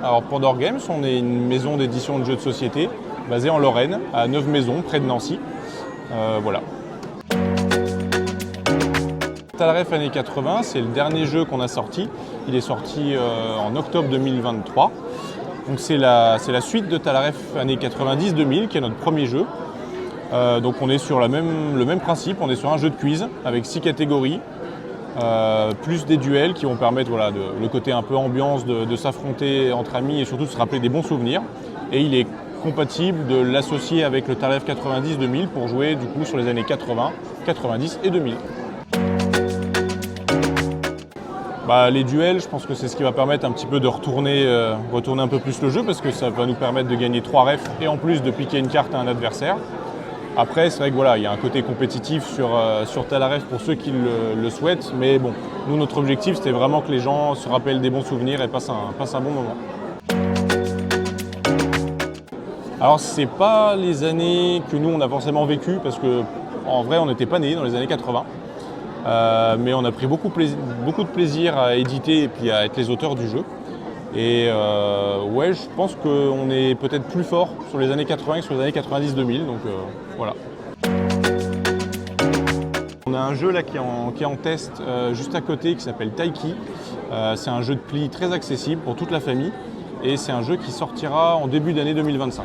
Alors Pandore Games, on est une maison d'édition de jeux de société basée en Lorraine, à Neuve-Maisons, près de Nancy. Voilà. Talaref années 80, c'est le dernier jeu qu'on a sorti. Il est sorti en octobre 2023. Donc c'est la suite de Talaref années 90-2000, qui est notre premier jeu. Donc on est sur le même principe, on est sur un jeu de quiz avec 6 catégories, plus des duels qui vont permettre le côté un peu ambiance de s'affronter entre amis et surtout de se rappeler des bons souvenirs. Et il est compatible de l'associer avec le Talaref 90-2000 pour jouer du coup sur les années 80, 90 et 2000. Les duels, je pense que c'est ce qui va permettre un petit peu de retourner un peu plus le jeu parce que ça va nous permettre de gagner 3 refs et en plus de piquer une carte à un adversaire. Après, c'est vrai que il y a un côté compétitif sur Talaref pour ceux qui le souhaitent, mais bon, nous notre objectif c'était vraiment que les gens se rappellent des bons souvenirs et passent un bon moment. Alors c'est pas les années que nous on a forcément vécues parce que en vrai on n'était pas nés dans les années 80. Mais on a pris beaucoup de plaisir à éditer et puis à être les auteurs du jeu. Et ouais, je pense qu'on est peut-être plus fort sur les années 80 que sur les années 90-2000, donc voilà. On a un jeu là qui est en test juste à côté qui s'appelle Taiki. C'est un jeu de pli très accessible pour toute la famille et c'est un jeu qui sortira en début d'année 2025.